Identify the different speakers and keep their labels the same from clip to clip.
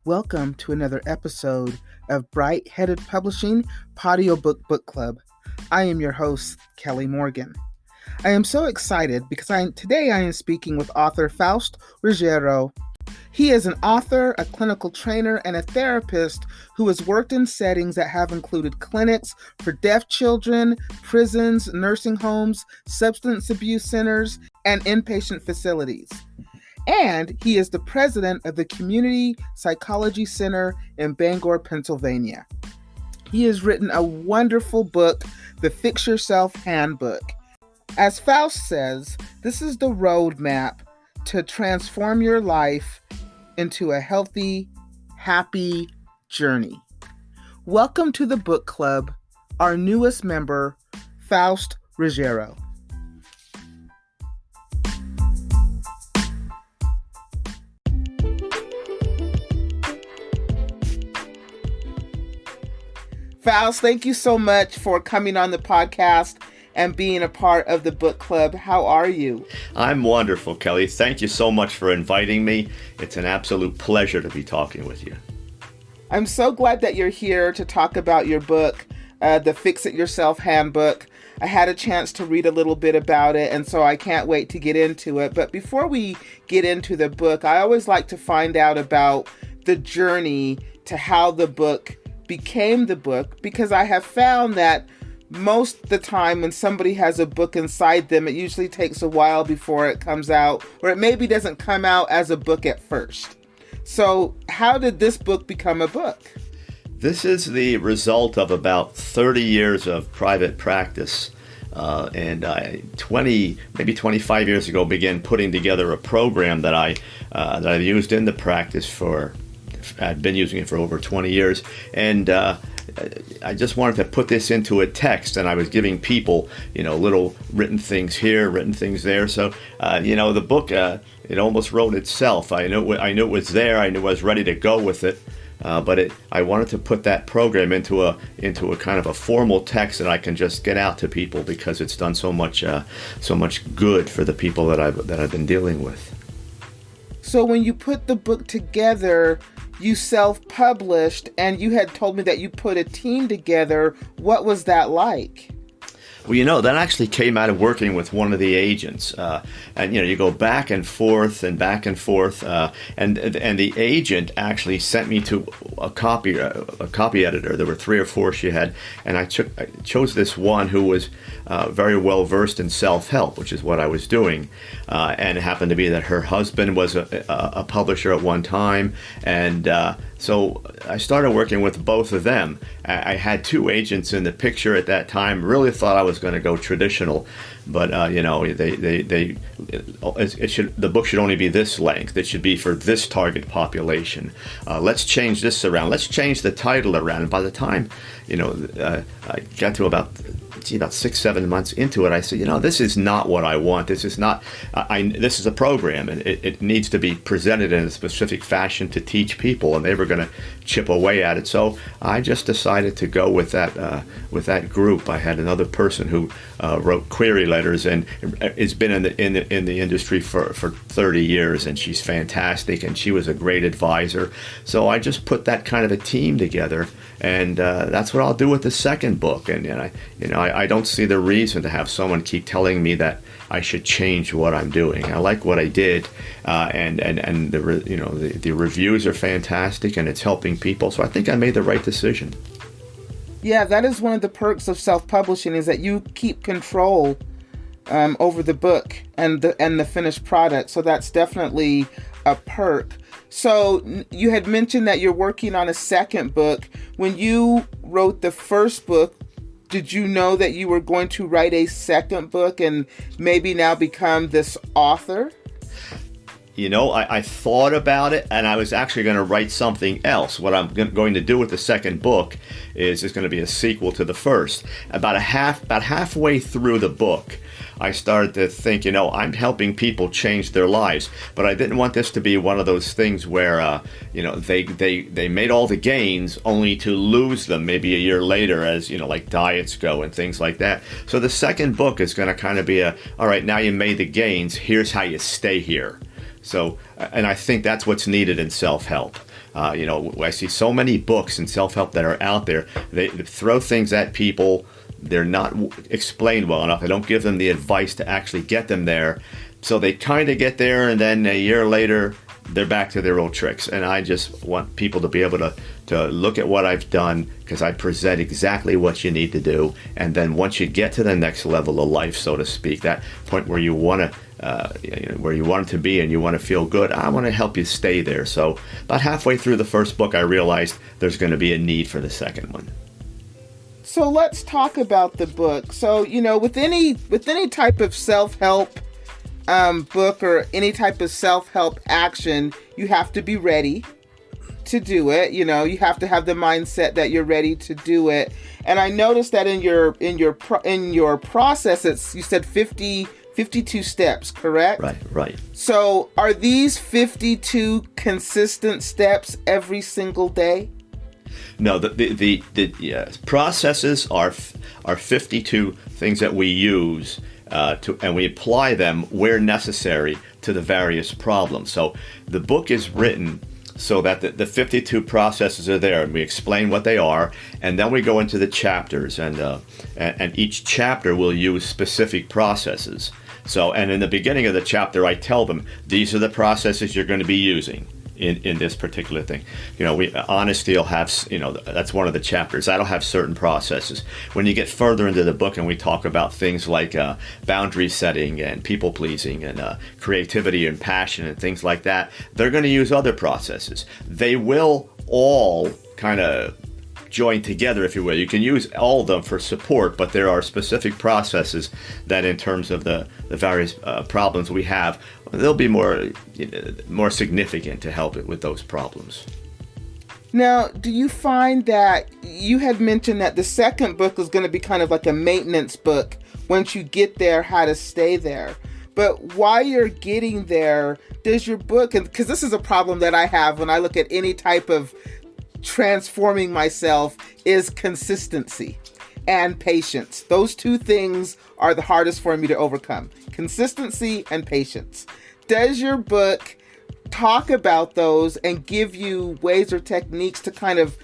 Speaker 1: Welcome to another episode of Bright Headed Publishing Audiobook Book Club. I am your host, Kelly Morgan. I am so excited because today I am speaking with author Faust Ruggeiro. He is an author, a clinical trainer, and a therapist who has worked in settings that have included clinics for deaf children, prisons, nursing homes, substance abuse centers, and inpatient facilities. And he is the president of the Community Psychology Center in Bangor, Pennsylvania. He has written a wonderful book, the Fix Yourself Handbook. As Faust says, this is the roadmap to transform your life into a healthy, happy journey. Welcome to the book club, our newest member, Faust Ruggeiro. Faust, thank you so much for coming on the podcast and being a part of the book club. How are you?
Speaker 2: I'm wonderful, Kelly. Thank you so much for inviting me. It's an absolute pleasure to be talking with you.
Speaker 1: I'm so glad that you're here to talk about your book, the Fix Yourself Handbook. I had a chance to read a little bit about it, and so I can't wait to get into it. But before we get into the book, I always like to find out about the journey to how the book became the book, because I have found that most of the time when somebody has a book inside them, it usually takes a while before it comes out, or it maybe doesn't come out as a book at first. So how did this book become a book?
Speaker 2: This is the result of about 30 years of private practice. And I, maybe 25 years ago, began putting together a program that I've used in the practice I've been using it for over 20 years, and I just wanted to put this into a text, and I was giving people, little written things here, written things there. So, the book, it almost wrote itself. I knew it was there. I knew I was ready to go with it, but I wanted to put that program into a kind of a formal text that I can just get out to people, because it's done so much good for the people that I've been dealing with.
Speaker 1: So when you put the book together, you self-published, and you had told me that you put a team together. What was that like?
Speaker 2: Well, that actually came out of working with one of the agents, and you go back and forth, and the agent actually sent me to a copy editor. There were 3 or 4 she had, and I chose this one who was very well versed in self-help, which is what I was doing, and it happened to be that her husband was a publisher at one time, and so I started working with both of them. I had 2 agents in the picture at that time. Really thought I was going to go traditional, but the book should only be this length. It should be for this target population. Let's change this around. Let's change the title around. And by the time I got to about 6-7 months into it, I said, this is not what I want. This is not. This is a program, and it needs to be presented in a specific fashion to teach people, and they were going to chip away at it. So I just decided to go with that group. I had another person who wrote query letters and has been in the industry for 30 years, and she's fantastic, and she was a great advisor. So I just put that kind of a team together, and that's what I'll do with the second book. And I don't see the reason to have someone keep telling me that I should change what I'm doing. I like what I did, and the reviews are fantastic, and it's helping people. So I think I made the right decision.
Speaker 1: Yeah, that is one of the perks of self-publishing, is that you keep control over the book and the finished product. So that's definitely a perk. So you had mentioned that you're working on a second book. When you wrote the first book, did you know that you were going to write a second book and maybe now become this author?
Speaker 2: I thought about it, and I was actually going to write something else. What I'm going to do with the second book is going to be a sequel to the first. About halfway through the book, I started to think, I'm helping people change their lives, but I didn't want this to be one of those things where, they made all the gains only to lose them maybe a year later, as, like diets go and things like that. So the second book is going to kind of be all right, now you made the gains, here's how you stay here. So, and I think that's what's needed in self-help. I see so many books in self-help that are out there. They throw things at people. They're not explained well enough. They don't give them the advice to actually get them there. So they kind of get there, and then a year later, they're back to their old tricks. And I just want people to be able to look at what I've done, because I present exactly what you need to do. And then once you get to the next level of life, so to speak, that point where you want to where you want to be and you want to feel good, I want to help you stay there. So about halfway through the first book, I realized there's going to be a need for the second one.
Speaker 1: So let's talk about the book. So, with any type of self-help book or any type of self-help action, you have to be ready to do it. You have to have the mindset that you're ready to do it. And I noticed that in your process, you said 52 steps, correct?
Speaker 2: Right.
Speaker 1: So are these 52 consistent steps every single day?
Speaker 2: No, the processes are 52 things that we use and we apply them where necessary to the various problems. So the book is written so that the 52 processes are there, and we explain what they are, and then we go into the chapters, and each chapter will use specific processes. So, and in the beginning of the chapter, I tell them, these are the processes you're going to be using in this particular thing. Honesty will have, that's one of the chapters. That'll have certain processes. When you get further into the book and we talk about things like boundary setting and people pleasing and creativity and passion and things like that, they're going to use other processes. They will all kind of join together, if you will. You can use all of them for support, but there are specific processes that, in terms of the various problems we have, they'll be more significant to help it with those problems.
Speaker 1: Now, do you find that you had mentioned that the second book was going to be kind of like a maintenance book once you get there, how to stay there? But while you're getting there, does your book, because this is a problem that I have when I look at any type of transforming myself, is consistency and patience. Those two things are the hardest for me to overcome. Consistency and patience. Does your book talk about those and give you ways or techniques to kind of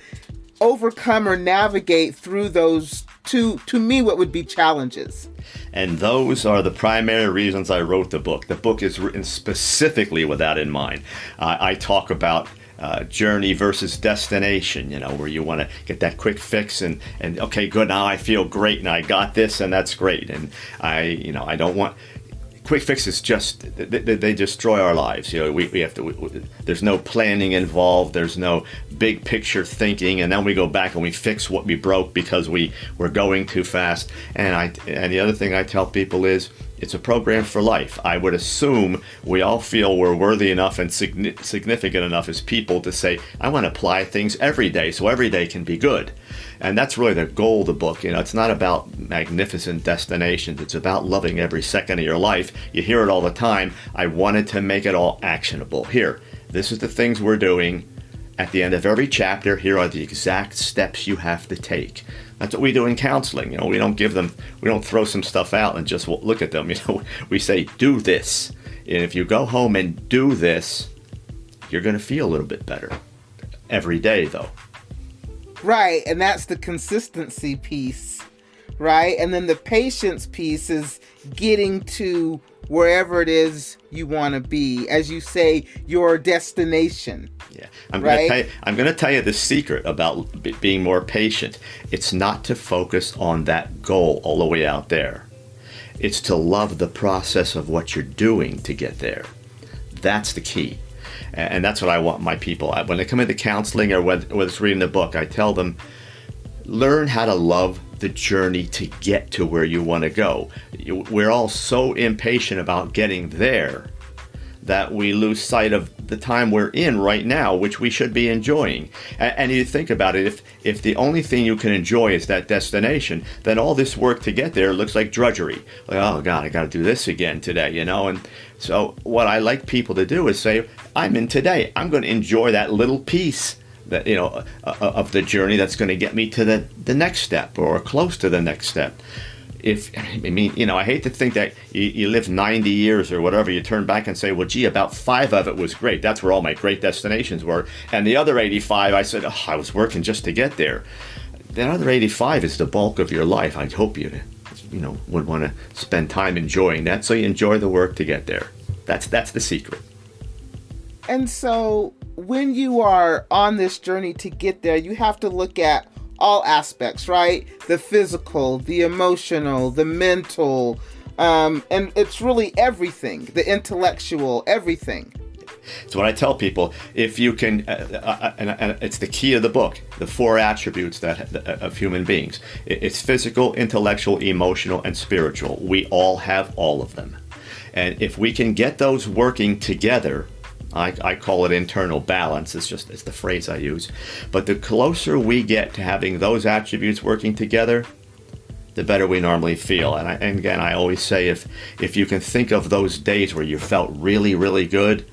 Speaker 1: overcome or navigate through those to me, what would be challenges?
Speaker 2: And those are the primary reasons I wrote the book. The book is written specifically with that in mind. I talk about journey versus destination, where you want to get that quick fix and okay, good, now I feel great and I got this and that's great. And I don't want quick fixes. They destroy our lives. We have to. There's no planning involved. There's no big picture thinking, and then we go back and we fix what we broke because we're going too fast. And the other thing I tell people is, it's a program for life. I would assume we all feel we're worthy enough and significant enough as people to say, I want to apply things every day so every day can be good. And that's really the goal of the book. It's not about magnificent destinations. It's about loving every second of your life. You hear it all the time. I wanted to make it all actionable. Here, this is the things we're doing. At the end of every chapter, here are the exact steps you have to take. That's what we do in counseling. We don't throw some stuff out and just look at them. We say, do this. And if you go home and do this, you're going to feel a little bit better every day, though.
Speaker 1: Right. And that's the consistency piece, right? And then the patience piece is getting to wherever it is you want to be, as you say, your destination.
Speaker 2: Yeah, I'm going to tell you the secret about being more patient. It's not to focus on that goal all the way out there. It's to love the process of what you're doing to get there. That's the key. And that's what I want my people. When they come into counseling or whether it's reading the book, I tell them, learn how to love the journey to get to where you want to go. We're all so impatient about getting there that we lose sight of the time we're in right now, which we should be enjoying. And you think about it, if the only thing you can enjoy is that destination, then all this work to get there looks like drudgery. Like, oh God, I got to do this again today, And so what I like people to do is say, I'm in today. I'm going to enjoy that little piece that of the journey that's going to get me to the next step or close to the next step. I hate to think that you live 90 years or whatever, you turn back and say, well, gee, about 5 of it was great. That's where all my great destinations were. And the other 85, I said, I was working just to get there. That other 85 is the bulk of your life. I hope you would want to spend time enjoying that, so you enjoy the work to get there. That's the secret.
Speaker 1: And so when you are on this journey to get there, you have to look at all aspects, right? The physical, the emotional, the mental, and it's really everything, the intellectual, everything.
Speaker 2: So what I tell people, if you can, and it's the key of the book, the 4 attributes of human beings. It's physical, intellectual, emotional, and spiritual. We all have all of them. And if we can get those working together, I call it internal balance. It's the phrase I use. But the closer we get to having those attributes working together, the better we normally feel. And again, I always say, if you can think of those days where you felt really, really good,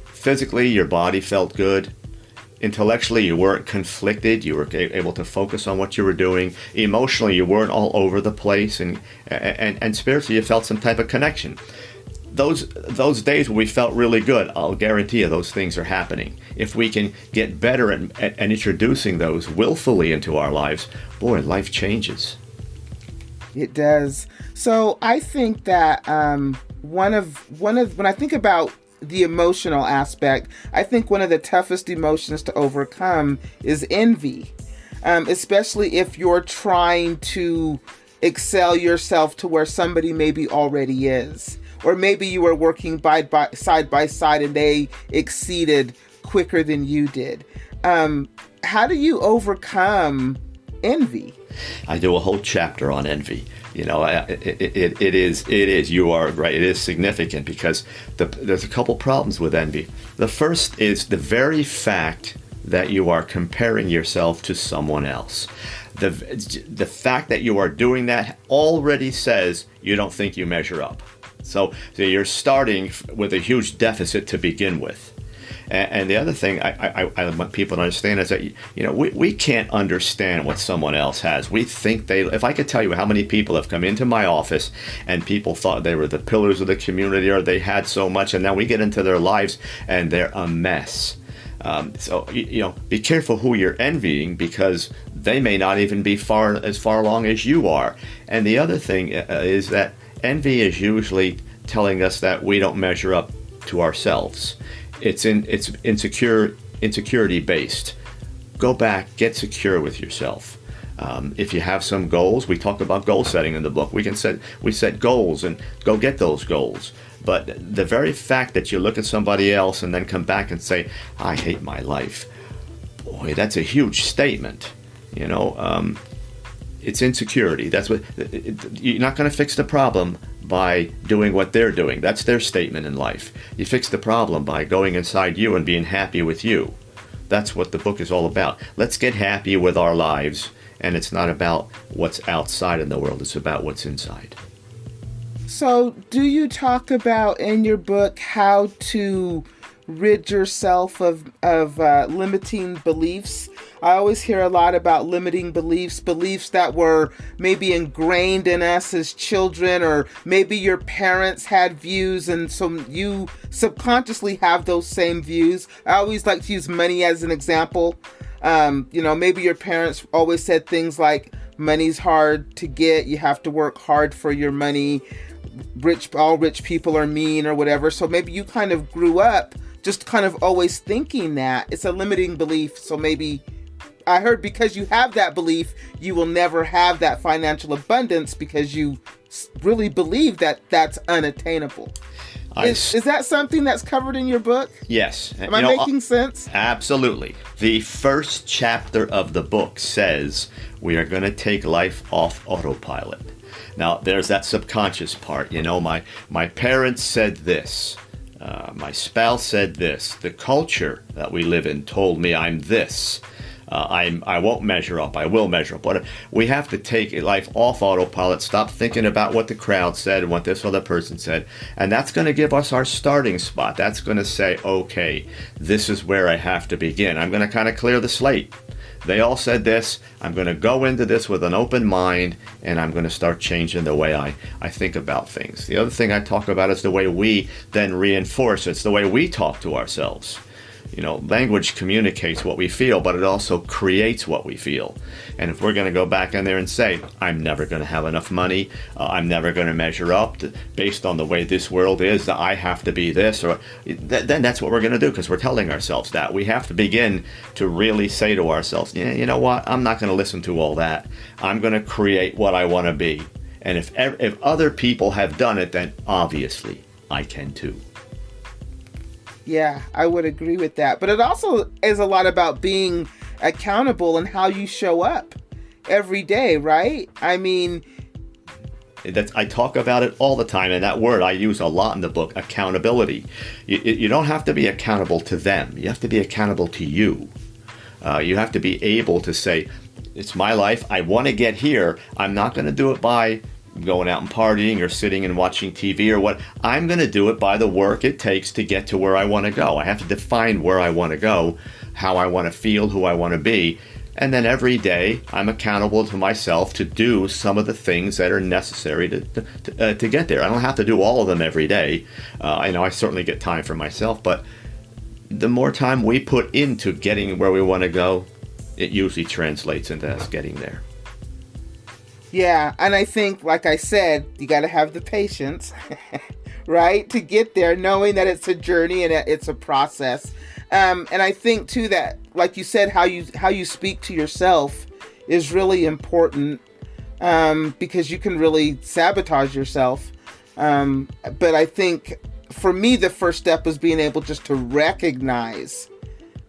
Speaker 2: physically your body felt good, intellectually you weren't conflicted, you were able to focus on what you were doing, emotionally you weren't all over the place, and spiritually you felt some type of connection. Those days when we felt really good, I'll guarantee you those things are happening. If we can get better at introducing those willfully into our lives, boy, life changes.
Speaker 1: It does. So I think that one of when I think about the emotional aspect, I think one of the toughest emotions to overcome is envy, especially if you're trying to excel yourself to where somebody maybe already is. Or maybe you were working side by side and they exceeded quicker than you did. How do you overcome envy?
Speaker 2: I do a whole chapter on envy. It is, you are right, it is significant because there's a couple problems with envy. The first is the very fact that you are comparing yourself to someone else. The fact that you are doing that already says you don't think you measure up. So you're starting with a huge deficit to begin with. And the other thing I want people to understand is that we can't understand what someone else has. We think if I could tell you how many people have come into my office and people thought they were the pillars of the community or they had so much, and now we get into their lives and they're a mess. So be careful who you're envying, because they may not even be as far along as you are. And the other thing is that envy is usually telling us that we don't measure up to ourselves. It's insecurity based. Go back, get secure with yourself. If you have some goals, we talk about goal setting in the book. We set goals and go get those goals. But the very fact that you look at somebody else and then come back and say, I hate my life, boy, that's a huge statement. It's insecurity. You're not going to fix the problem by doing what they're doing. That's their statement in life. You fix the problem by going inside you and being happy with you. That's what the book is all about. Let's get happy with our lives, and it's not about what's outside in the world. It's about what's inside.
Speaker 1: So do you talk about in your book how to rid yourself of limiting beliefs? I always hear a lot about limiting beliefs that were maybe ingrained in us as children, or maybe your parents had views and so you subconsciously have those same views. I always like to use money as an example. Maybe your parents always said things like, money's hard to get, you have to work hard for your money, all rich people are mean or whatever. So maybe you kind of grew up just kind of always thinking that. It's a limiting belief. So maybe I heard because you have that belief, you will never have that financial abundance because you really believe that that's unattainable. Is that something that's covered in your book?
Speaker 2: Yes.
Speaker 1: Am I making sense?
Speaker 2: Absolutely. The first chapter of the book says we are going to take life off autopilot. Now, there's that subconscious part. My parents said this. My spouse said this. The culture that we live in told me I'm this. I won't measure up. I will measure up. But we have to take life off autopilot, stop thinking about what the crowd said and what this other person said. And that's going to give us our starting spot. That's going to say, okay, this is where I have to begin. I'm going to kind of clear the slate. They all said this. I'm going to go into this with an open mind, and I'm going to start changing the way I think about things. The other thing I talk about is the way we then reinforce. It's the way we talk to ourselves. Language communicates what we feel, but it also creates what we feel. And if we're going to go back in there and say, I'm never going to have enough money, I'm never going to measure up based on the way this world is, that I have to be this, or then that's what we're going to do, because we're telling ourselves that. We have to begin to really say to ourselves, you know what, I'm not going to listen to all that. I'm going to create what I want to be. And if other people have done it, then obviously I can too.
Speaker 1: Yeah, I would agree with that. But it also is a lot about being accountable and how you show up every day, right? I mean,
Speaker 2: I talk about it all the time, and that word I use a lot in the book, accountability. You don't have to be accountable to them. You have to be accountable to you. You have to be able to say, it's my life. I want to get here. I'm not going to do it by going out and partying or sitting and watching TV or what. I'm going to do it by the work it takes to get to where I want to go. I have to define where I want to go, how I want to feel, who I want to be. And then every day I'm accountable to myself to do some of the things that are necessary to get there. I don't have to do all of them every day. I know I certainly get time for myself, but the more time we put into getting where we want to go, it usually translates into us getting there.
Speaker 1: Yeah, and I think, like I said, you got to have the patience, right, to get there, knowing that it's a journey and it's a process. And I think too that, like you said, how you speak to yourself is really important, because you can really sabotage yourself. But I think for me, the first step was being able just to recognize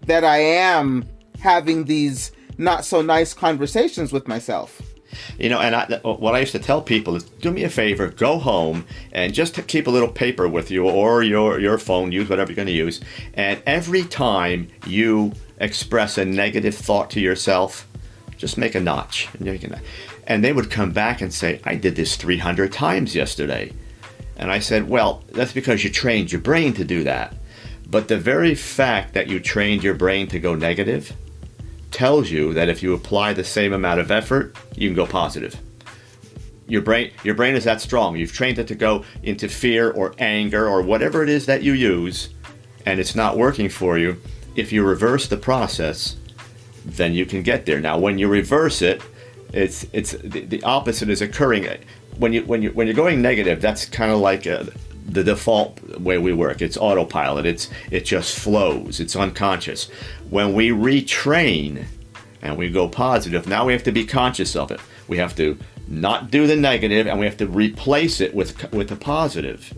Speaker 1: that I am having these not so nice conversations with myself.
Speaker 2: And what I used to tell people is, do me a favor, go home and just keep a little paper with you, or your phone, use whatever you're going to use. And every time you express a negative thought to yourself, just make a notch. And they would come back and say, I did this 300 times yesterday. And I said, well, that's because you trained your brain to do that. But the very fact that you trained your brain to go negative tells you that if you apply the same amount of effort, you can go positive. Your brain is that strong. You've trained it to go into fear or anger or whatever it is that you use, and it's not working for you. If you reverse the process, then you can get there. Now, when you reverse it, it's the opposite is occurring. When you're going negative, that's kind of like the default way we work. It's autopilot. It just flows. It's unconscious. When we retrain and we go positive, now we have to be conscious of it. We have to not do the negative, and we have to replace it with the positive.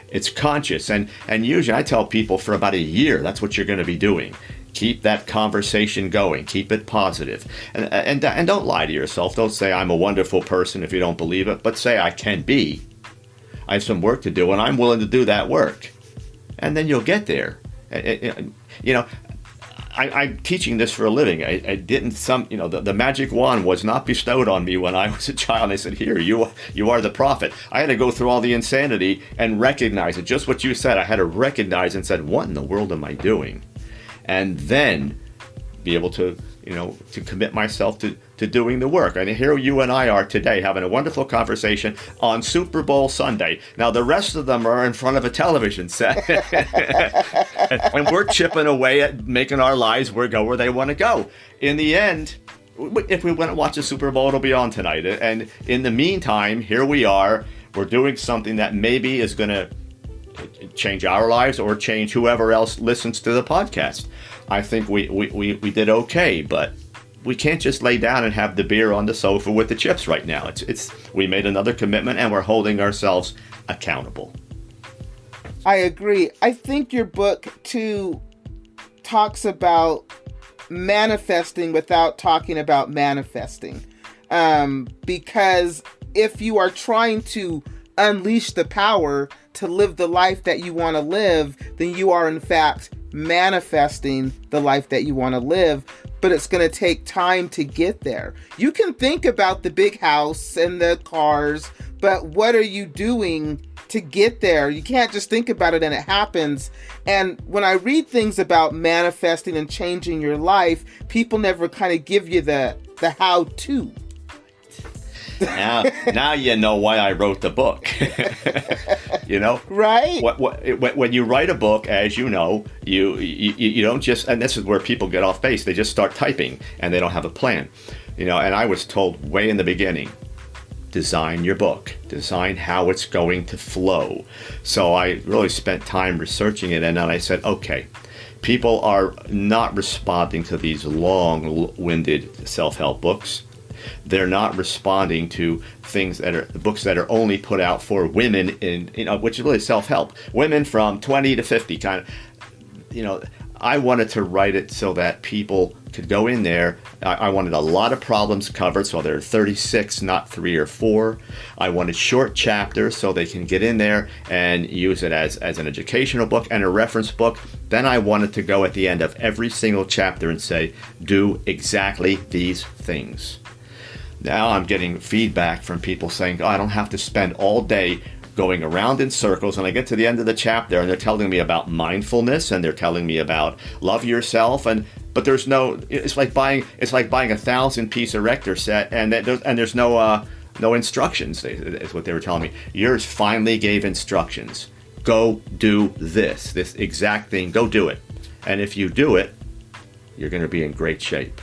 Speaker 2: It's conscious, and usually I tell people for about a year that's what you're going to be doing. Keep that conversation going. Keep it positive, and don't lie to yourself. Don't say I'm a wonderful person if you don't believe it, but say I can be. I have some work to do, and I'm willing to do that work. And then you'll get there. I'm teaching this for a living. I didn't the magic wand was not bestowed on me when I was a child. They said, here, you are the prophet. I had to go through all the insanity and recognize it. Just what you said, I had to recognize and said, what in the world am I doing? And then be able to commit myself to doing the work. And here you and I are today having a wonderful conversation on Super Bowl Sunday. Now, the rest of them are in front of a television set. And we're chipping away at making our lives go where they want to go. In the end, if we want to watch the Super Bowl, it'll be on tonight. And in the meantime, here we are. We're doing something that maybe is going to change our lives or change whoever else listens to the podcast. I think we did okay, but we can't just lay down and have the beer on the sofa with the chips right now. We made another commitment, and we're holding ourselves accountable.
Speaker 1: I agree. I think your book too talks about manifesting without talking about manifesting, because if you are trying to unleash the power to live the life that you want to live, then you are in fact manifesting the life that you want to live, but it's going to take time to get there. You can think about the big house and the cars, but what are you doing to get there. You can't just think about it and it happens. And when I read things about manifesting and changing your life, people never kind of give you the how-to.
Speaker 2: Now you know why I wrote the book. You know,
Speaker 1: right?
Speaker 2: When you write a book, as you know, you don't just, and this is where people get off base. They just start typing and they don't have a plan. You know, and I was told way in the beginning, design your book, design how it's going to flow. So I really spent time researching it, and then I said, okay, people are not responding to these long-winded self-help books. They're not responding to things that are books that are only put out for women in, which is really self-help. Women from 20 to 50 kind of, I wanted to write it so that people could go in there. I wanted a lot of problems covered, so there are 36, not 3 or 4. I wanted short chapters so they can get in there and use it as an educational book and a reference book. Then I wanted to go at the end of every single chapter and say, do exactly these things. Now I'm getting feedback from people saying, I don't have to spend all day going around in circles, and I get to the end of the chapter and they're telling me about mindfulness and they're telling me about love yourself, but there's no, it's like buying a 1,000-piece erector set and there's no instructions, is what they were telling me. Yours finally gave instructions. Go do this exact thing, go do it. And if you do it, you're going to be in great shape.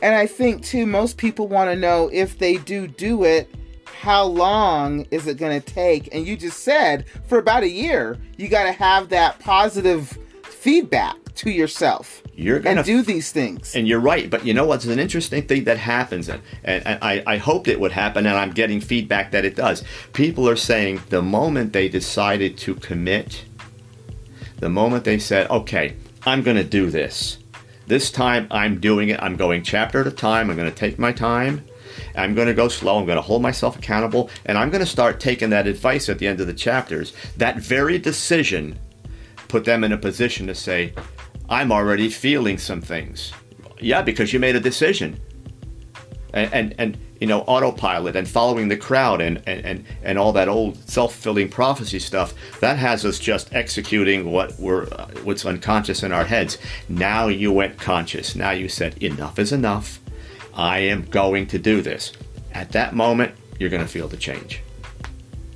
Speaker 1: And I think, too, most people want to know if they do it, how long is it going to take? And you just said for about a year, you got to have that positive feedback to yourself. You're going to do these things.
Speaker 2: And you're right. But you know what's an interesting thing that happens? And I hoped it would happen, and I'm getting feedback that it does. People are saying the moment they decided to commit, the moment they said, okay, I'm going to do this. This time I'm doing it. I'm going chapter at a time. I'm going to take my time. I'm going to go slow. I'm going to hold myself accountable. And I'm going to start taking that advice at the end of the chapters. That very decision put them in a position to say, I'm already feeling some things. Yeah, because you made a decision. And autopilot and following the crowd and all that old self-fulfilling prophecy stuff, that has us just executing what's unconscious in our heads. Now you went conscious. Now you said, enough is enough. I am going to do this. At that moment, you're going to feel the change.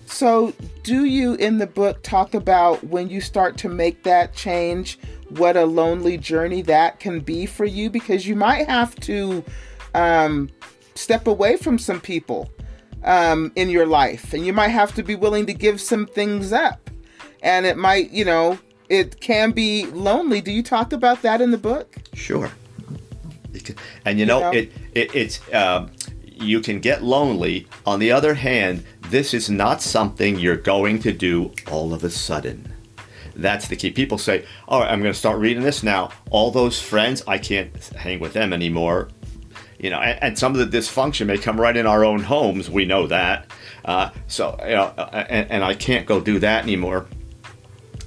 Speaker 1: So do you, in the book, talk about when you start to make that change, what a lonely journey that can be for you? Because you might have to step away from some people in your life, and you might have to be willing to give some things up, and it might, it can be lonely. Do you talk about that in the book?
Speaker 2: Sure. And it's you can get lonely. On the other hand, this is not something you're going to do all of a sudden. That's the key. People say, all right, I'm going to start reading this now. All those friends, I can't hang with them anymore. And some of the dysfunction may come right in our own homes. We know that. And I can't go do that anymore.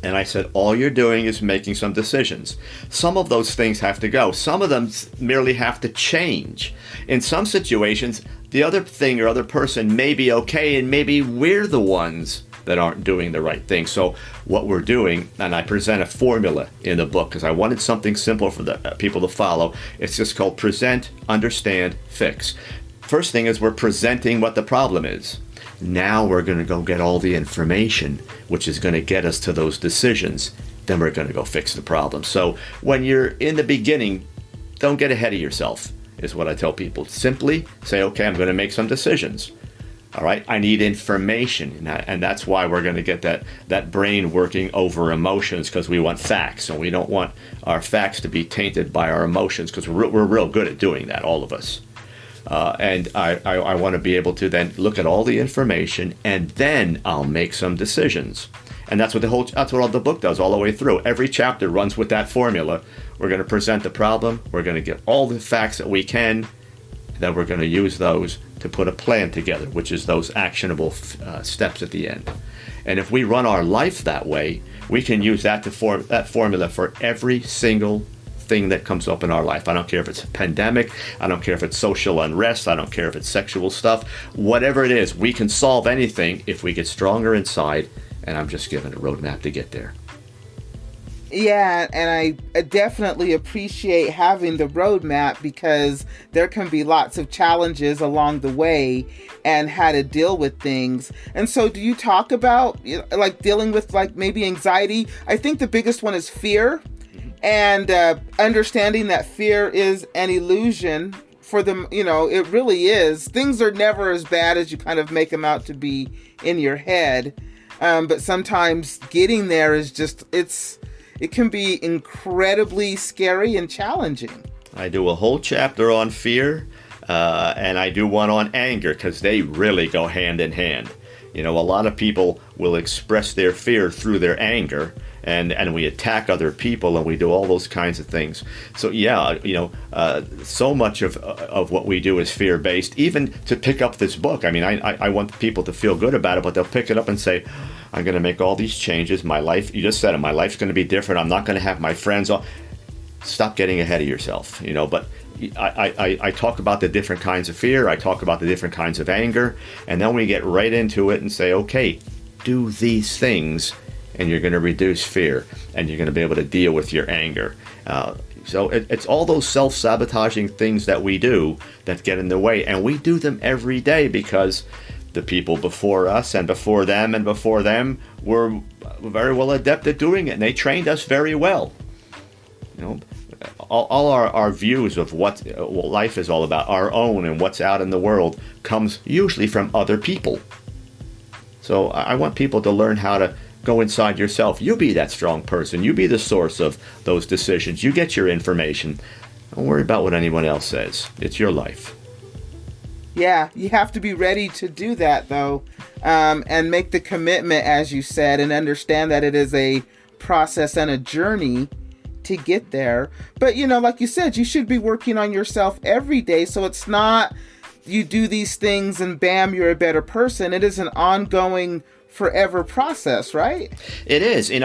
Speaker 2: And I said, all you're doing is making some decisions. Some of those things have to go. Some of them merely have to change. In some situations, the other thing or other person may be okay, and maybe we're the ones that aren't doing the right thing. So what we're doing, and I present a formula in the book because I wanted something simple for the people to follow. It's just called present, understand, fix. First thing is we're presenting what the problem is. Now we're going to go get all the information, which is going to get us to those decisions. Then we're going to go fix the problem. So when you're in the beginning, don't get ahead of yourself, is what I tell people. Simply say, okay, I'm going to make some decisions. All right, I need information, and that's why we're going to get that brain working over emotions, because we want facts, and we don't want our facts to be tainted by our emotions, because we're real good at doing that, all of us. And I want to be able to then look at all the information, and then I'll make some decisions. And that's what all the book does all the way through. Every chapter runs with that formula. We're going to present the problem. We're going to get all the facts that we can. Then we're going to use those to put a plan together, which is those actionable steps at the end. And if we run our life that way, we can use that formula for every single thing that comes up in our life. I don't care if it's a pandemic. I don't care if it's social unrest. I don't care if it's sexual stuff. Whatever it is, we can solve anything if we get stronger inside, and I'm just given a roadmap to get there.
Speaker 1: Yeah, and I definitely appreciate having the roadmap, because there can be lots of challenges along the way and how to deal with things. And so do you talk about like dealing with like maybe anxiety? I think the biggest one is fear, and understanding that fear is an illusion for them. It really is. Things are never as bad as you kind of make them out to be in your head. But sometimes getting there is just, it can be incredibly scary and challenging.
Speaker 2: I do a whole chapter on fear, and I do one on anger, because they really go hand in hand. A lot of people will express their fear through their anger, and we attack other people, and we do all those kinds of things. So yeah, so much of what we do is fear-based. Even to pick up this book, I mean, I want people to feel good about it, but they'll pick it up and say, I'm going to make all these changes. My life, you just said it, my life's going to be different. I'm not going to have my friends. Stop getting ahead of yourself, but I talk about the different kinds of fear. I talk about the different kinds of anger. And then we get right into it and say, okay, do these things, and you're going to reduce fear, and you're going to be able to deal with your anger. So it's all those self-sabotaging things that we do that get in the way. And we do them every day because the people before us and before them and before them were very well adept at doing it, and they trained us very well. All our views of what life is all about, our own and what's out in the world, comes usually from other people. So I want people to learn how to go inside yourself. You be that strong person. You be the source of those decisions. You get your information. Don't worry about what anyone else says. It's your life.
Speaker 1: Yeah, you have to be ready to do that, though, and make the commitment, as you said, and understand that it is a process and a journey to get there. But, like you said, you should be working on yourself every day. So it's not you do these things and bam, you're a better person. It is an ongoing, forever process, right?
Speaker 2: It is, and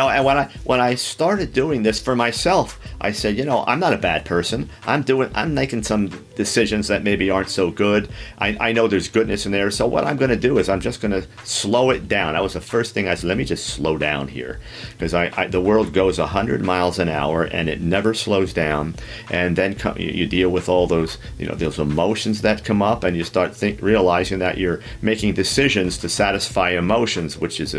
Speaker 2: when I started doing this for myself, I said, I'm not a bad person. I'm making some decisions that maybe aren't so good. I know there's goodness in there. So what I'm going to do is I'm just going to slow it down. That was the first thing I said, let me just slow down here, because the world goes 100 miles an hour and it never slows down. And then you deal with all those, those emotions that come up, and you start realizing that you're making decisions to satisfy emotions, which is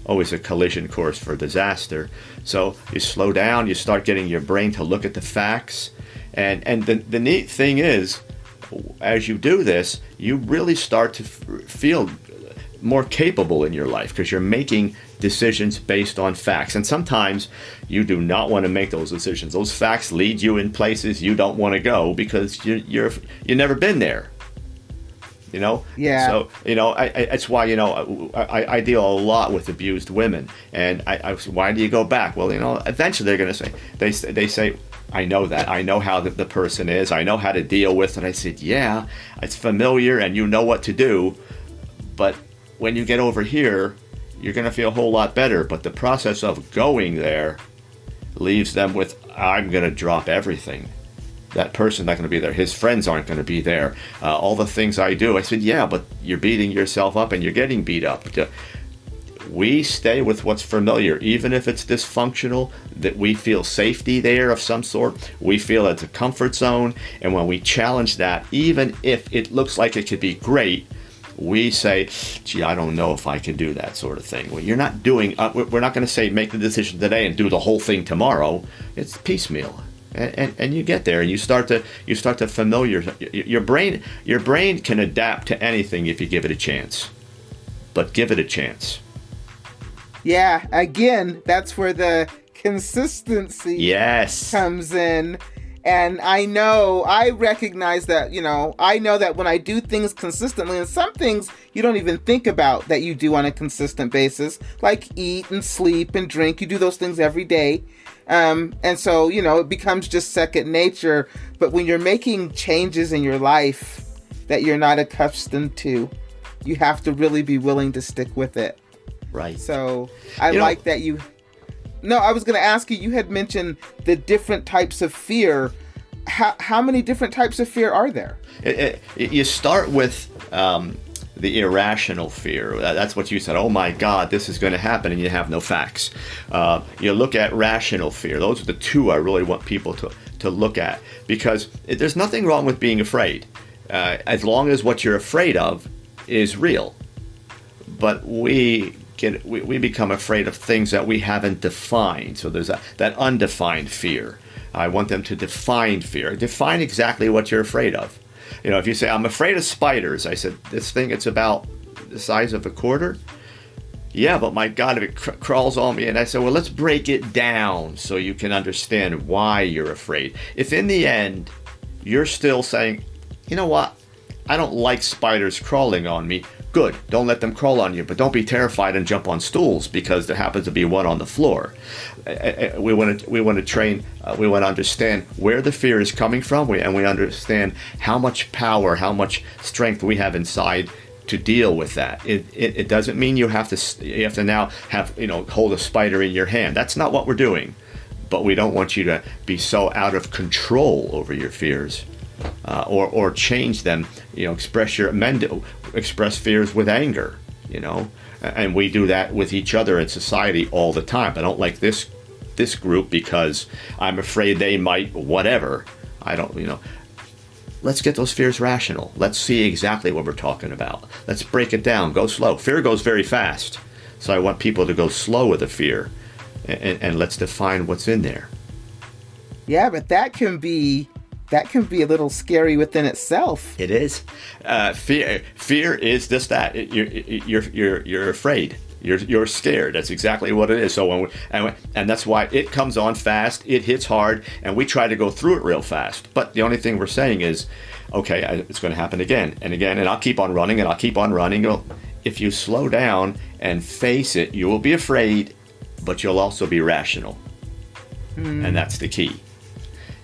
Speaker 2: always a collision course for disaster. So you slow down, you start getting your brain to look at the facts, and the neat thing is, as you do this, you really start to feel more capable in your life, because you're making decisions based on facts. And sometimes you do not want to make those decisions. Those facts lead you in places you don't want to go, because you've never been there.
Speaker 1: Yeah.
Speaker 2: So it's why I deal a lot with abused women, and I why do you go back? Well, eventually they're going to say, they say, I know that, I know how the person is, I know how to deal with it. I said, yeah, it's familiar, and you know what to do, but when you get over here, you're going to feel a whole lot better. But the process of going there leaves them with, I'm going to drop everything. That person's not going to be there. His friends aren't going to be there. All the things I do. I said, yeah, but you're beating yourself up, and you're getting beat up. We stay with what's familiar, even if it's dysfunctional, that we feel safety there of some sort. We feel it's a comfort zone. And when we challenge that, even if it looks like it could be great, we say, gee, I don't know if I can do that sort of thing. Well, you're not doing, we're not going to say make the decision today and do the whole thing tomorrow. It's piecemeal. And you get there, and you start to familiar your brain can adapt to anything if you give it a chance. But give it a chance.
Speaker 1: Yeah, again, that's where the consistency comes in. And I recognize that, I know that when I do things consistently, and some things you don't even think about that you do on a consistent basis, like eat and sleep and drink, you do those things every day. And so, it becomes just second nature. But when you're making changes in your life that you're not accustomed to, you have to really be willing to stick with it.
Speaker 2: Right.
Speaker 1: So I like that you No, I was going to ask you, you had mentioned the different types of fear. How many different types of fear are there?
Speaker 2: You start with the irrational fear. That's what you said. Oh my God, this is going to happen, and you have no facts. You look at rational fear. Those are the two I really want people to look at, because there's nothing wrong with being afraid, as long as what you're afraid of is real. But we become afraid of things that we haven't defined. So there's that undefined fear. I want them to define fear. Define exactly what you're afraid of. If you say, I'm afraid of spiders, I said, this thing, it's about the size of a quarter. Yeah, but my God, if it crawls on me. And I said, well, let's break it down so you can understand why you're afraid. If in the end, you're still saying, you know what, I don't like spiders crawling on me. Good, don't let them crawl on you, but don't be terrified and jump on stools because there happens to be one on the floor. We want to train, we want to understand where the fear is coming from, and we understand how much power, how much strength we have inside to deal with that. It doesn't mean you have to now have, hold a spider in your hand. That's not what we're doing. But we don't want you to be so out of control over your fears. Or change them, express fears with anger, and we do that with each other in society all the time. I don't like this group because I'm afraid they might whatever. I don't, let's get those fears rational. Let's see exactly what we're talking about. Let's break it down. Go slow. Fear goes very fast, so I want people to go slow with the fear, and let's define what's in there.
Speaker 1: Yeah, but that can be a little scary within itself.
Speaker 2: It is. Fear is just that. You're afraid. You're scared. That's exactly what it is. So and that's why it comes on fast. It hits hard, and we try to go through it real fast. But the only thing we're saying is, okay, it's going to happen again and again, and I'll keep on running and I'll keep on running. Well, if you slow down and face it, you will be afraid, but you'll also be rational, and that's the key.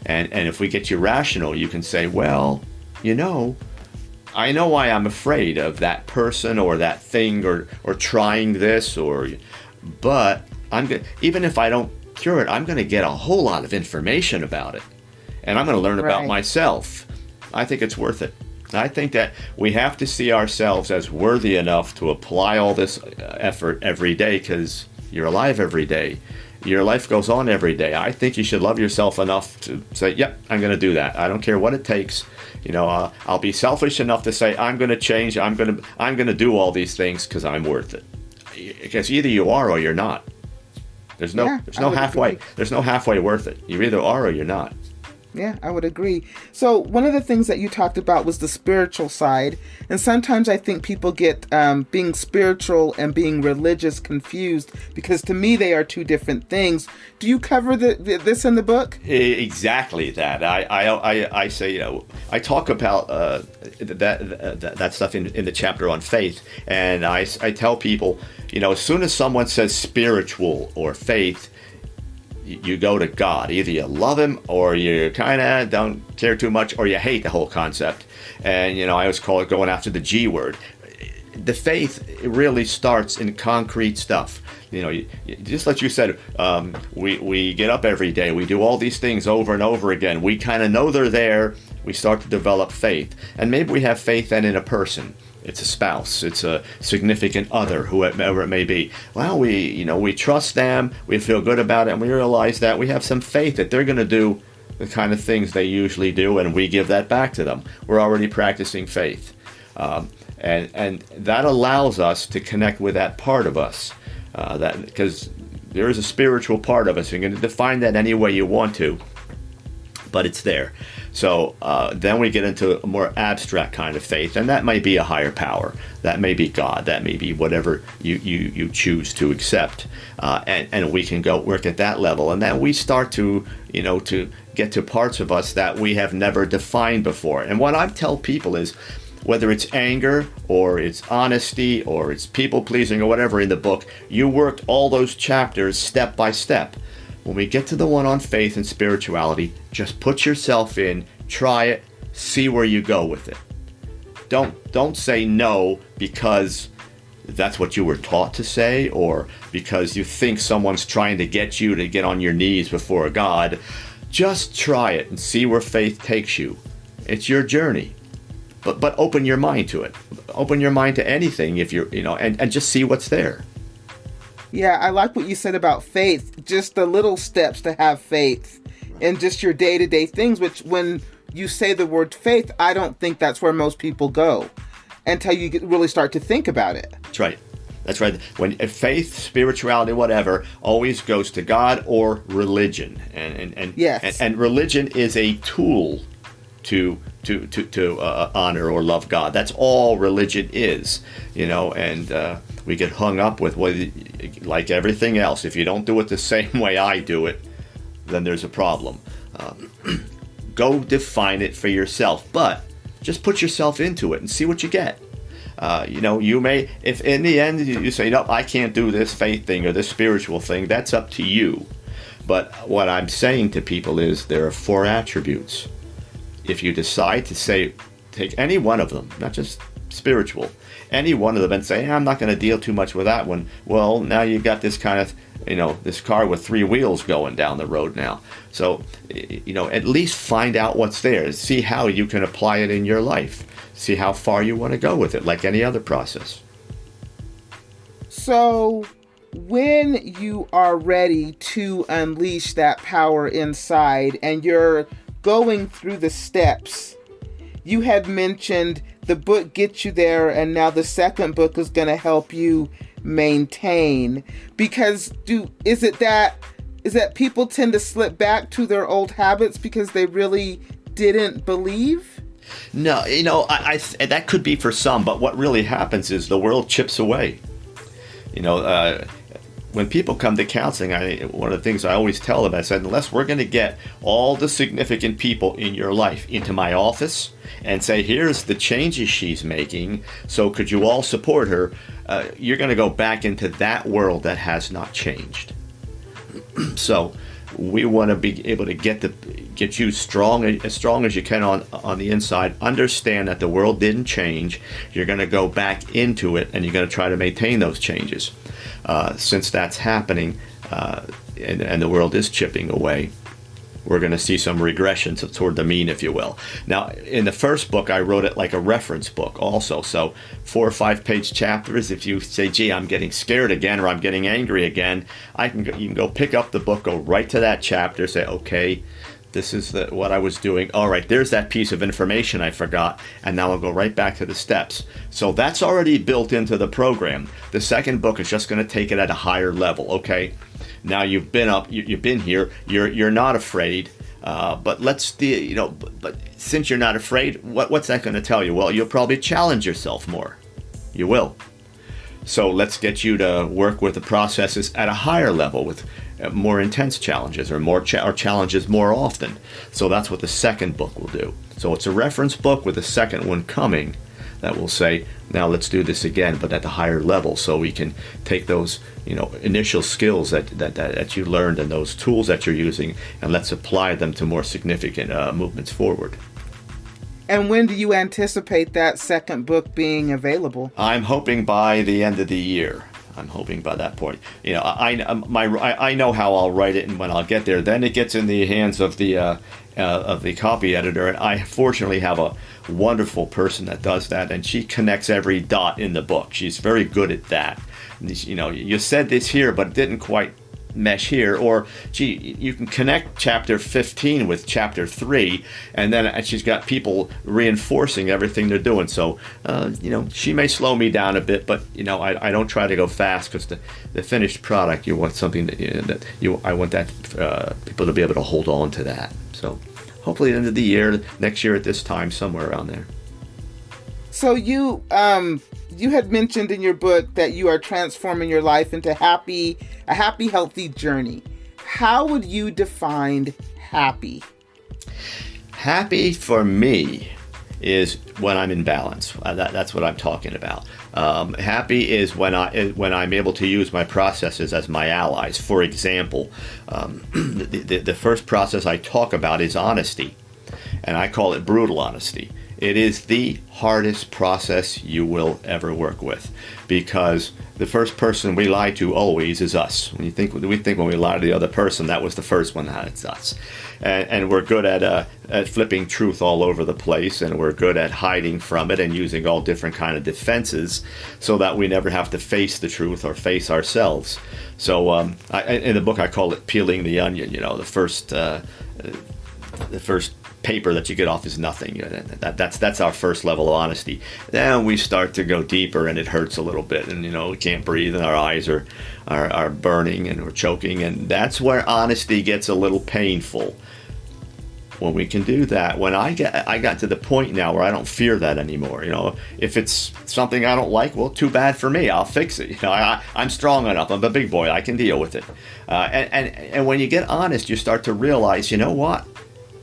Speaker 2: And if we get you rational, you can say, well, I know why I'm afraid of that person or that thing or trying this, but even if I don't cure it, I'm going to get a whole lot of information about it. And I'm going to learn about myself. I think it's worth it. I think that we have to see ourselves as worthy enough to apply all this effort every day, because you're alive every day. Your life goes on every day. I think you should love yourself enough to say, yep, I'm going to do that. I don't care what it takes. I'll be selfish enough to say, I'm going to change. I'm going to do all these things because I'm worth it. Because either you are or you're not. There's no halfway. Agree. There's no halfway worth it. You either are or you're not.
Speaker 1: Yeah, I would agree. So one of the things that you talked about was the spiritual side. And sometimes I think people get being spiritual and being religious confused, because to me they are two different things. Do you cover this in the book?
Speaker 2: Exactly that. I say, I talk about that stuff in the chapter on faith. And I tell people, as soon as someone says spiritual or faith, you go to God. Either you love him or you kind of don't care too much, or you hate the whole concept. And, I always call it going after the G word. The faith really starts in concrete stuff. Just like you said, we get up every day. We do all these things over and over again. We kind of know they're there. We start to develop faith. And maybe we have faith then in a person. It's a spouse, it's a significant other, whoever it may be. Well, we trust them, we feel good about it, and we realize that we have some faith that they're going to do the kind of things they usually do, and we give that back to them. We're already practicing faith. And that allows us to connect with that part of us, because there is a spiritual part of us. You're going to define that any way you want to, but it's there. So then we get into a more abstract kind of faith, and that might be a higher power. That may be God. That may be whatever you choose to accept. And we can go work at that level. And then we start to get to parts of us that we have never defined before. And what I tell people is, whether it's anger or it's honesty or it's people-pleasing or whatever in the book, you worked all those chapters step by step. When we get to the one on faith and spirituality, just put yourself in, try it, see where you go with it. Don't say no because that's what you were taught to say, or because you think someone's trying to get you to get on your knees before God. Just try it and see where faith takes you. It's your journey. But open your mind to it. Open your mind to anything if you're, and just see what's there.
Speaker 1: Yeah, I like what you said about faith. Just the little steps to have faith in just your day-to-day things, which when you say the word faith, I don't think that's where most people go until you really start to think about it.
Speaker 2: That's right. That's right. When faith, spirituality, whatever, always goes to God or religion.
Speaker 1: Yes.
Speaker 2: And religion is a tool to honor or love God. That's all religion is, and we get hung up with, like everything else, if you don't do it the same way I do it, then there's a problem. Go define it for yourself, but just put yourself into it and see what you get. You may, if in the end you say, no, I can't do this faith thing or this spiritual thing, that's up to you. But what I'm saying to people is there are 4 attributes. If you decide to take any one of them, not just spiritual, any one of them and say, I'm not going to deal too much with that one, well, now you've got this kind of, this car with 3 wheels going down the road now. So, at least find out what's there. See how you can apply it in your life. See how far you want to go with it, like any other process.
Speaker 1: So, when you are ready to unleash that power inside and you're going through the steps, you had mentioned the book gets you there, and now the second book is going to help you maintain. Because is it that people tend to slip back to their old habits because they really didn't believe?
Speaker 2: No, I that could be for some, but what really happens is the world chips away. When people come to counseling, one of the things I always tell them, I said, unless we're going to get all the significant people in your life into my office and say, here's the changes she's making, so could you all support her, you're going to go back into that world that has not changed. So we want to be able to get you as strong as you can on the inside. Understand that the world didn't change. You're going to go back into it, and you're going to try to maintain those changes. Since that's happening, and the world is chipping away, we're going to see some regressions toward the mean, if you will. Now, in the first book, I wrote it like a reference book also. So 4 or 5 page chapters. If you say, gee, I'm getting scared again, or I'm getting angry again, you can go pick up the book, go right to that chapter, say, okay, this is what I was doing. All right, there's that piece of information I forgot, and now I'll go right back to the steps. So that's already built into the program. The second book is just going to take it at a higher level. Okay, now you've been here, you're not afraid, but but since you're not afraid, what's that going to tell you? Well, you'll probably challenge yourself more. You will. So let's get you to work with the processes at a higher level with more intense challenges or challenges more often. So that's what the second book will do. So it's a reference book with a second one coming that will say, now let's do this again, but at the higher level, so we can take those initial skills that you learned and those tools that you're using, and let's apply them to more significant movements forward.
Speaker 1: And when do you anticipate that second book being available?
Speaker 2: I'm hoping by the end of the year. I'm hoping by that point. I know how I'll write it and when I'll get there. Then it gets in the hands of the copy editor, and I fortunately have a wonderful person that does that, and she connects every dot in the book. She's very good at that. You said this here, but it didn't quite mesh here, or gee, you can connect chapter 15 with chapter 3, and then she's got people reinforcing everything they're doing. So she may slow me down a bit, but I don't try to go fast, because the finished product, you want something I want that people to be able to hold on to that. So hopefully at the end of the year, next year at this time, somewhere around there.
Speaker 1: So you had mentioned in your book that you are transforming your life into a happy, healthy journey. How would you define happy?
Speaker 2: Happy for me is when I'm in balance. That's what I'm talking about. Happy is when I'm able to use my processes as my allies. For example, the first process I talk about is honesty, and I call it brutal honesty. It is the hardest process you will ever work with, because the first person we lie to always is us. We think when we lie to the other person, that was the first one. It's us, and we're good at flipping truth all over the place, and we're good at hiding from it and using all different kind of defenses, so that we never have to face the truth or face ourselves. So in the book, I call it peeling the onion. The first paper that you get off is nothing. That's our first level of honesty. Then we start to go deeper, and it hurts a little bit, and we can't breathe, and our eyes are burning, and we're choking, and that's where honesty gets a little painful. When we can do that, when I got to the point now where I don't fear that anymore. If it's something I don't like, well, too bad for me. I'll fix it. I'm strong enough. I'm a big boy. I can deal with it. And when you get honest, you start to realize, you know what?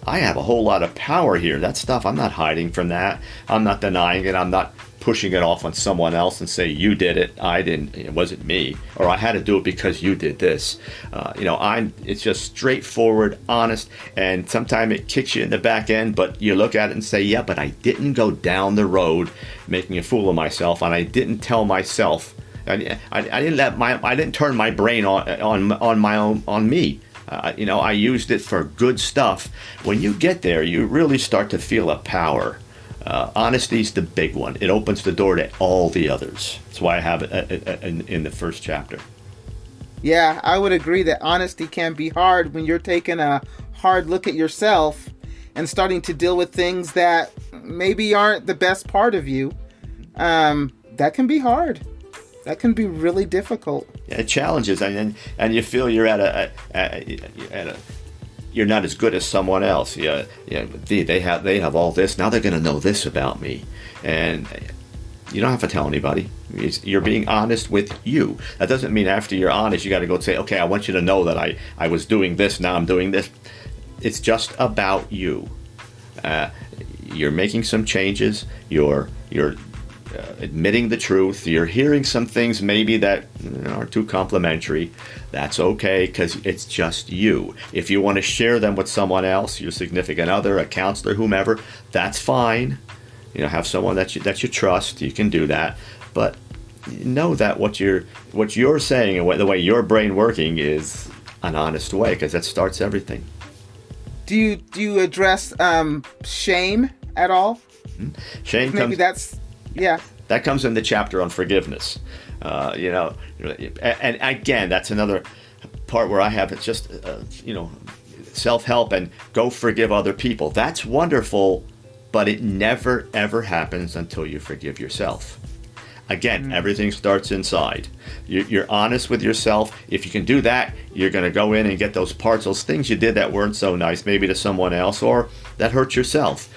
Speaker 2: I have a whole lot of power here. That stuff, I'm not hiding from that. I'm not denying it. I'm not pushing it off on someone else and say, you did it, I didn't, it wasn't me, or I had to do it because you did this. It's just straightforward, honest, and sometimes it kicks you in the back end, but you look at it and say, yeah, but I didn't go down the road making a fool of myself, and I didn't tell myself, I didn't turn my brain on me. I used it for good stuff. When you get there, you really start to feel a power. Honesty's the big one. It opens the door to all the others. That's why I have it in the first chapter.
Speaker 1: Yeah, I would agree that honesty can be hard when you're taking a hard look at yourself and starting to deal with things that maybe aren't the best part of you. That can be hard. That can be really difficult.
Speaker 2: Yeah, it challenges, and you feel you're you're not as good as someone else. They have all this. Now they're going to know this about me, and you don't have to tell anybody. You're being honest with you. That doesn't mean after you're honest, you got to go and say, okay, I want you to know that I was doing this. Now I'm doing this. It's just about you. You're making some changes. You're admitting the truth. You're hearing some things maybe that are too complimentary. That's okay, because it's just you. If you want to share them with someone else, your significant other, a counselor, whomever, that's fine. Have someone that you trust. You can do that, but know that what you're saying and the way your brain working is an honest way, because that starts everything.
Speaker 1: Do you address shame at all?
Speaker 2: Shame
Speaker 1: maybe
Speaker 2: comes.
Speaker 1: That's. Yeah.
Speaker 2: That comes in the chapter on forgiveness. And again, that's another part where I have it's just, self-help and go forgive other people. That's wonderful, but it never, ever happens until you forgive yourself. Again, everything starts inside. You're honest with yourself. If you can do that, you're going to go in and get those parts, those things you did that weren't so nice, maybe to someone else, or that hurt yourself.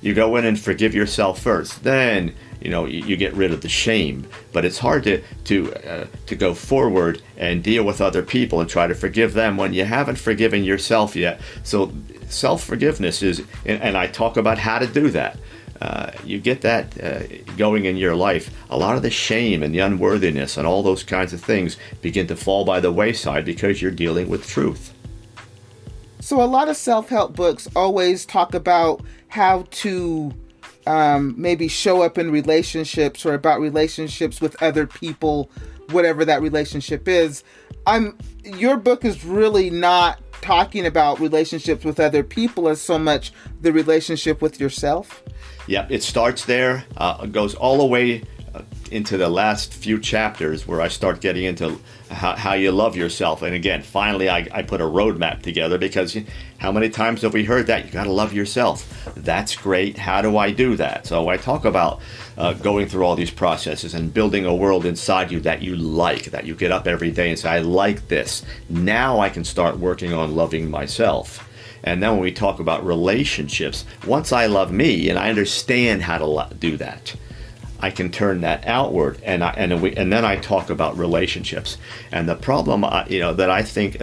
Speaker 2: You go in and forgive yourself first. Then, you get rid of the shame. But it's hard to go forward and deal with other people and try to forgive them when you haven't forgiven yourself yet. So self-forgiveness is, and I talk about how to do that. You get that going in your life, a lot of the shame and the unworthiness and all those kinds of things begin to fall by the wayside because you're dealing with truth.
Speaker 1: So a lot of self-help books always talk about how to maybe show up in relationships, or about relationships with other people, whatever that relationship is. Your book is really not talking about relationships with other people as so much the relationship with yourself.
Speaker 2: Yeah, it starts there, goes all the way into the last few chapters where I start getting into how you love yourself. And again, finally, I put a roadmap together, because how many times have we heard that? You got to love yourself. That's great. How do I do that? So I talk about going through all these processes and building a world inside you that you like, that you get up every day and say, I like this. Now I can start working on loving myself. And then when we talk about relationships, once I love me and I understand how to do that, I can turn that outward, and then I talk about relationships. And the problem, that I think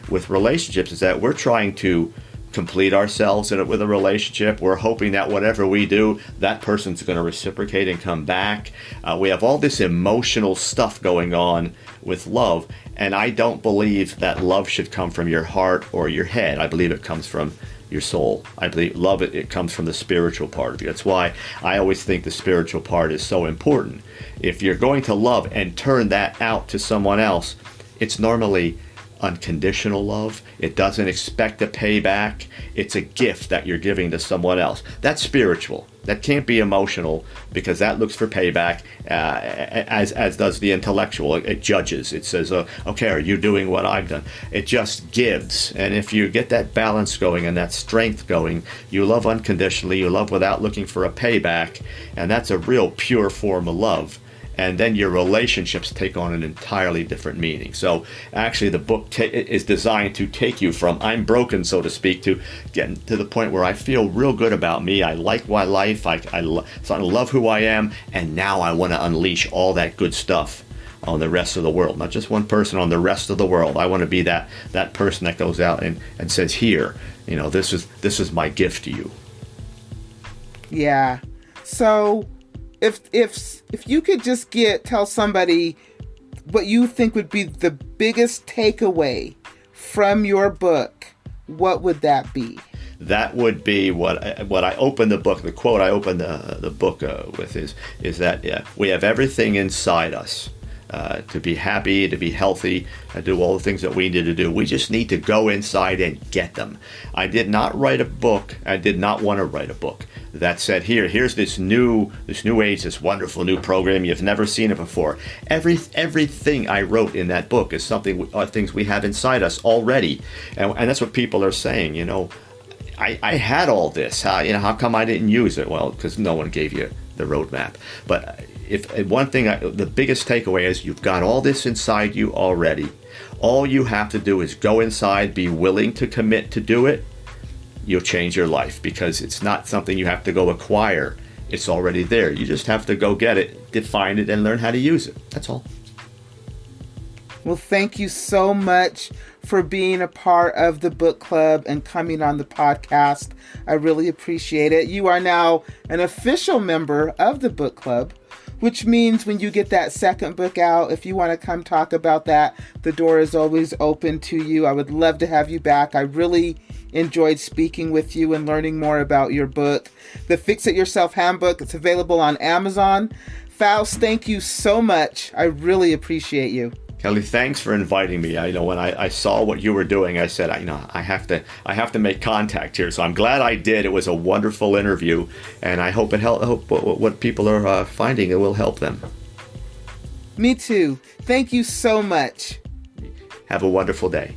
Speaker 2: with relationships is that we're trying to complete ourselves with a relationship. We're hoping that whatever we do, that person's going to reciprocate and come back. We have all this emotional stuff going on with love, and I don't believe that love should come from your heart or your head. I believe it comes from your soul. I believe love, it comes from the spiritual part of you. That's why I always think the spiritual part is so important. If you're going to love and turn that out to someone else, it's normally unconditional love. It doesn't expect a payback. It's a gift that you're giving to someone else. That's spiritual. That can't be emotional, because that looks for payback, as does the intellectual. It judges. It says, okay, are you doing what I've done? It just gives. And if you get that balance going and that strength going, you love unconditionally, you love without looking for a payback, and that's a real pure form of love. And then your relationships take on an entirely different meaning. So actually the book is designed to take you from I'm broken, so to speak, to getting to the point where I feel real good about me. I like my life. I love who I am. And now I want to unleash all that good stuff on the rest of the world. Not just one person, on the rest of the world. I want to be that person that goes out and says, here, this is my gift to you.
Speaker 1: Yeah. So if you could just tell somebody what you think would be the biggest takeaway from your book, what would that be?
Speaker 2: That would be what I opened the book. The quote I opened the book with is that we have everything inside us to be happy, to be healthy, and do all the things that we need to do. We just need to go inside and get them. I did not write a book. I did not want to write a book that said, here's this new age, this wonderful new program. You've never seen it before. Everything I wrote in that book is things we have inside us already, and that's what people are saying. I had all this. How come I didn't use it? Well, because no one gave you the roadmap. But the biggest takeaway is you've got all this inside you already. All you have to do is go inside, be willing to commit to do it. You'll change your life, because it's not something you have to go acquire. It's already there. You just have to go get it, define it, and learn how to use it. That's all.
Speaker 1: Well, thank you so much for being a part of the book club and coming on the podcast. I really appreciate it. You are now an official member of the book club, which means when you get that second book out, if you want to come talk about that, the door is always open to you. I would love to have you back. I really enjoyed speaking with you and learning more about your book. The Fix Yourself Handbook, it's available on Amazon. Faust, thank you so much. I really appreciate you.
Speaker 2: Kelly, thanks for inviting me. When I saw what you were doing, I said, I have to make contact here. So I'm glad I did. It was a wonderful interview, and I hope what people are finding, it will help them.
Speaker 1: Me too. Thank you so much.
Speaker 2: Have a wonderful day.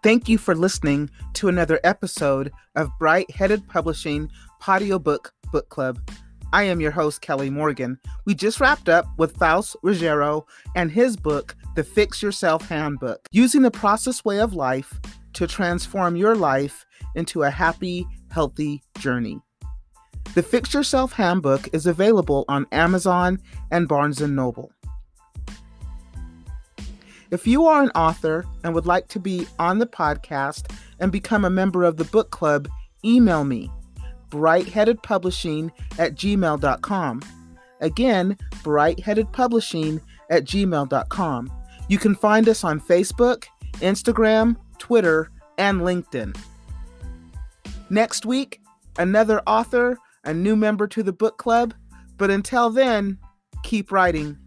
Speaker 1: Thank you for listening to another episode of Bright Headed Publishing Audiobook Book Club. I am your host, Kelly Morgan. We just wrapped up with Faust Ruggeiro and his book, The Fix Yourself Handbook, using the process way of life to transform your life into a happy, healthy journey. The Fix Yourself Handbook is available on Amazon and Barnes & Noble. If you are an author and would like to be on the podcast and become a member of the book club, email me, brightheadedpublishing@gmail.com. Again, brightheadedpublishing@gmail.com. You can find us on Facebook, Instagram, Twitter, and LinkedIn. Next week, another author, a new member to the book club. But until then, keep writing.